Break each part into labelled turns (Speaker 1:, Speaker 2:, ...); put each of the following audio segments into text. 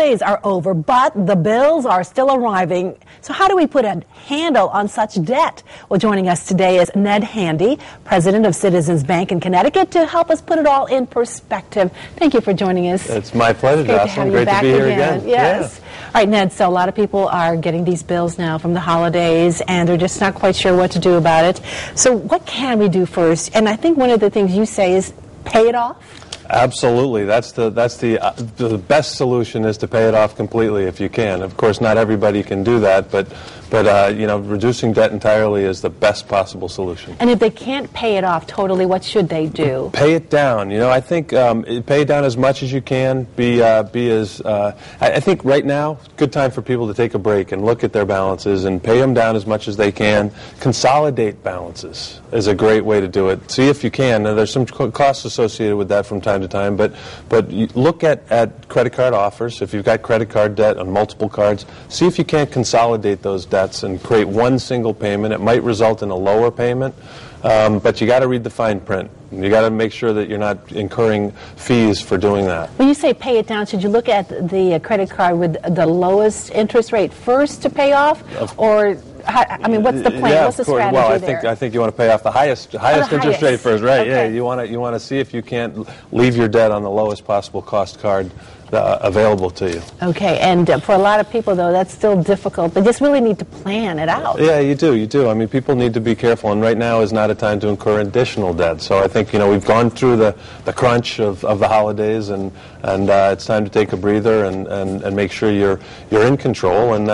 Speaker 1: holidays are over, but the bills are still arriving. So how do we put a handle on such debt? Well, joining us today is Ned Handy, president of Citizens Bank in Connecticut, to help us put it all in perspective. Thank you for joining us.
Speaker 2: It's my pleasure, Jocelyn.
Speaker 1: Great
Speaker 2: to be here again.
Speaker 1: Yes. Yeah. All right, Ned, so a lot of people are getting these bills now from the holidays, and they're just not quite sure what to do about it. So what can we do first? And I think one of the things you say is pay it off.
Speaker 2: Absolutely. That's the best solution is to pay it off completely if you can. Of course, not everybody can do that, but reducing debt entirely is the best possible solution.
Speaker 1: And if they can't pay it off totally, what should they do?
Speaker 2: Pay it down. I think pay it down as much as you can. I think right now, good time for people to take a break and look at their balances and pay them down as much as they can. Consolidate balances is a great way to do it. See if you can. Now, there's some costs associated with that from time to time, but you look at credit card offers. If you've got credit card debt on multiple cards, see if you can't consolidate those debts and create one single payment. It might result in a lower payment, but you got to read the fine print. You got to make sure that you're not incurring fees for doing that.
Speaker 1: When you say pay it down, should you look at the credit card with the lowest interest rate first to pay off, or what's the plan?
Speaker 2: Yeah,
Speaker 1: what's the strategy
Speaker 2: there? I think you want to pay off the highest interest rate first, right? Okay. Yeah, you want to see if you can't leave your debt on the lowest possible cost card available to you.
Speaker 1: Okay, and for a lot of people, though, that's still difficult. They just really need to plan it out.
Speaker 2: Yeah, you do. I mean, people need to be careful, and right now is not a time to incur additional debt. So I think, we've gone through the crunch of the holidays, and it's time to take a breather and make sure you're in control, and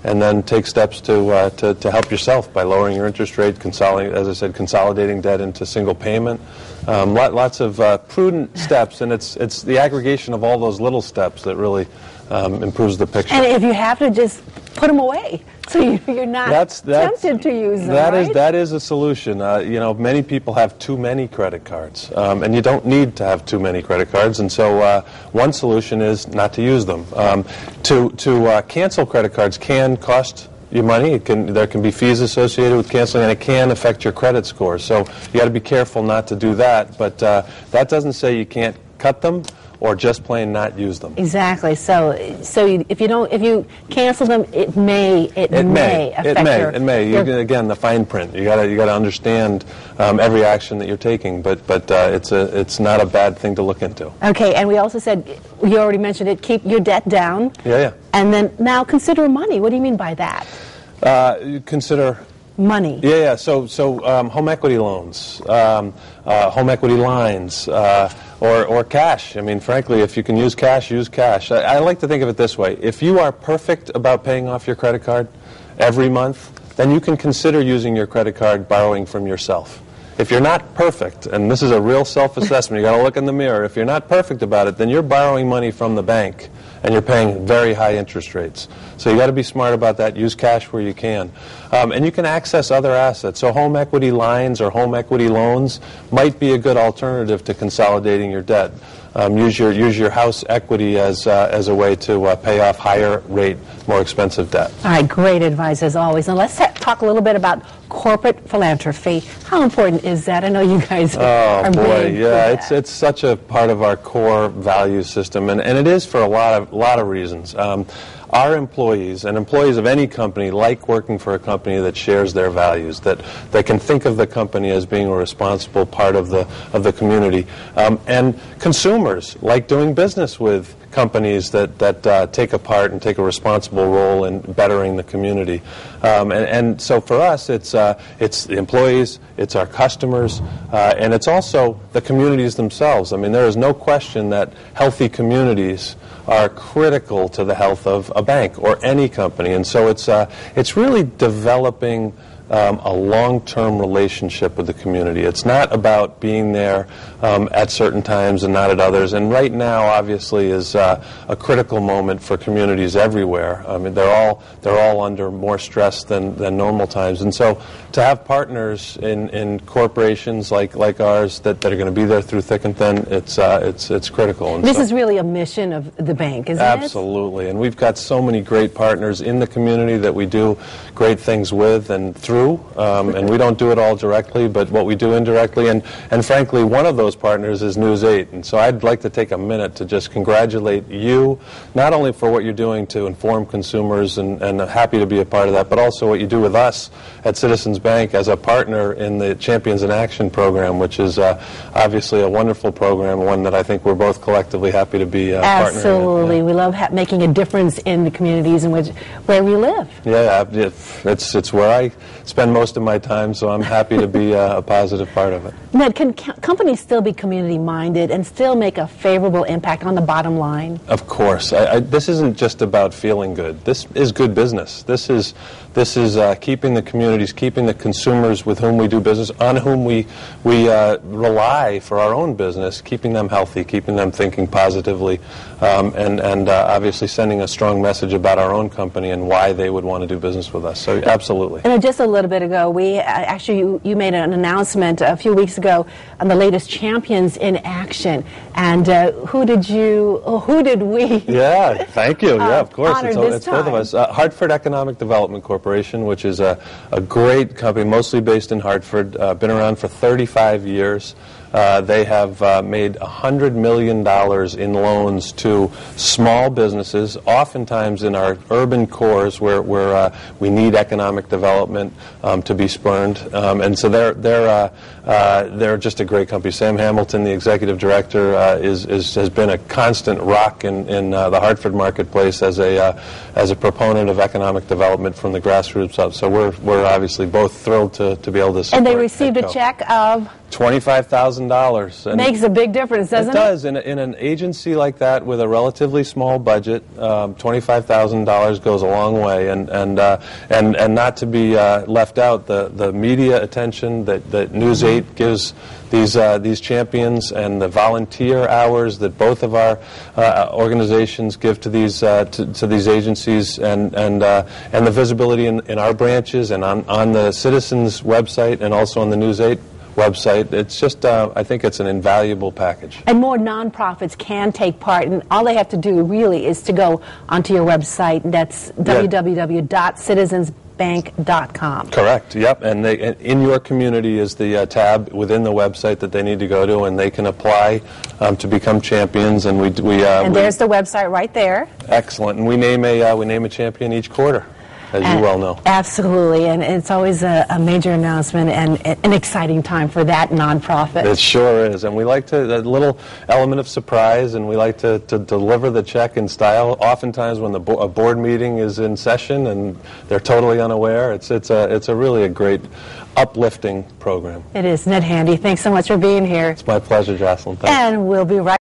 Speaker 2: then take steps to help yourself by lowering your interest rate, consolidating debt into single payment. Lots of prudent steps, and it's the aggregation of all those little steps that really improves the picture.
Speaker 1: And if you have to, just put them away, so you're not tempted to use them.
Speaker 2: That is a solution. Many people have too many credit cards, and you don't need to have too many credit cards. And so one solution is not to use them. To cancel credit cards can cost your money. There can be fees associated with canceling, and it can affect your credit score. So you got to be careful not to do that. But that doesn't say you can't cut them or just plain not use them.
Speaker 1: Exactly. So if you cancel them, it may affect
Speaker 2: It may. Again, the fine print. You got to understand every action that you're taking. But it's not a bad thing to look into.
Speaker 1: Okay. And we also said, you already mentioned it, keep your debt down.
Speaker 2: Yeah.
Speaker 1: And then now consider money. What do you mean by that?
Speaker 2: Consider
Speaker 1: money.
Speaker 2: Yeah. So home equity loans, home equity lines, or cash. I mean, frankly, if you can use cash, use cash. I like to think of it this way. If you are perfect about paying off your credit card every month, then you can consider using your credit card borrowing from yourself. If you're not perfect, and this is a real self-assessment, you got to look in the mirror. If you're not perfect about it, then you're borrowing money from the bank, and you're paying very high interest rates. So you got to be smart about that. Use cash where you can. And you can access other assets. So home equity lines or home equity loans might be a good alternative to consolidating your debt. Use your house equity as a way to pay off higher rate, more expensive debt.
Speaker 1: All right, great advice as always. And let's talk a little bit about corporate philanthropy. How important is that? I know you guys are big for that.
Speaker 2: It's such a part of our core value system, and it is for a lot of reasons. Our employees and employees of any company like working for a company that shares their values, that they can think of the company as being a responsible part of the community. And consumers like doing business with companies that take a part and take a responsible role in bettering the community. And so for us, it's the employees, it's our customers, and it's also the communities themselves. I mean, there is no question that healthy communities are critical to the health of a bank or any company. And so it's really developing a long-term relationship with the community. It's not about being there at certain times and not at others. And right now, obviously, is a critical moment for communities everywhere. I mean, they're all under more stress than normal times. And so to have partners in corporations like ours that are going to be there through thick and thin, it's critical. And
Speaker 1: this is really a mission of the bank, isn't it?
Speaker 2: Absolutely. And we've got so many great partners in the community that we do great things with and through. through, and we don't do it all directly, but what we do indirectly, and frankly, one of those partners is News 8, and so I'd like to take a minute to just congratulate you, not only for what you're doing to inform consumers, and happy to be a part of that, but also what you do with us at Citizens Bank as a partner in the Champions in Action program, which is obviously a wonderful program, one that I think we're both collectively happy to be partnering in.
Speaker 1: Absolutely. We love making a difference in the communities in where we live.
Speaker 2: Yeah, it's where I spend most of my time, so I'm happy to be a positive part of it.
Speaker 1: Ned, can companies still be community-minded and still make a favorable impact on the bottom line?
Speaker 2: Of course. This isn't just about feeling good. This is good business. This is keeping the communities, keeping the consumers with whom we do business, on whom we rely for our own business, keeping them healthy, keeping them thinking positively, and obviously sending a strong message about our own company and why they would want to do business with us. So absolutely.
Speaker 1: And just a little bit ago, you made an announcement a few weeks ago on the latest Champions in Action. And who did we?
Speaker 2: Yeah, thank you. Yeah, of course. It's both of us. Hartford Economic Development Corporation, which is a great company, mostly based in Hartford, been around for 35 years. They have made $100 million in loans to small businesses, oftentimes in our urban cores where we need economic development to be spurned. And so they're just a great company. Sam Hamilton, the executive director, has been a constant rock in the Hartford marketplace as a proponent of economic development from the grassroots up. So we're obviously both thrilled to be able to support.
Speaker 1: And they received a check of
Speaker 2: $25,000.
Speaker 1: Makes a big difference, doesn't it?
Speaker 2: It does. In an agency like that with a relatively small budget, $25,000 goes a long way. And not to be left out, the media attention that News 8 gives these champions, and the volunteer hours that both of our organizations give to these agencies, and the visibility in our branches and on the Citizens website and also on the News 8 website. It's just, I think it's an invaluable package.
Speaker 1: And more nonprofits can take part, and all they have to do really is to go onto your website, and that's www.citizensbank.com.
Speaker 2: Correct, yep. And in your community is the tab within the website that they need to go to, and they can apply to become champions. And
Speaker 1: there's the website right there.
Speaker 2: Excellent. And we name a champion each quarter, as you well know.
Speaker 1: Absolutely, and it's always a major announcement and an exciting time for that nonprofit.
Speaker 2: It sure is, and we like a little element of surprise, and we like to deliver the check in style. Oftentimes when a board meeting is in session and they're totally unaware, it's really a great uplifting program.
Speaker 1: It is. Ned Handy, thanks so much for being here.
Speaker 2: It's my pleasure, Jocelyn. Thanks.
Speaker 1: And we'll be right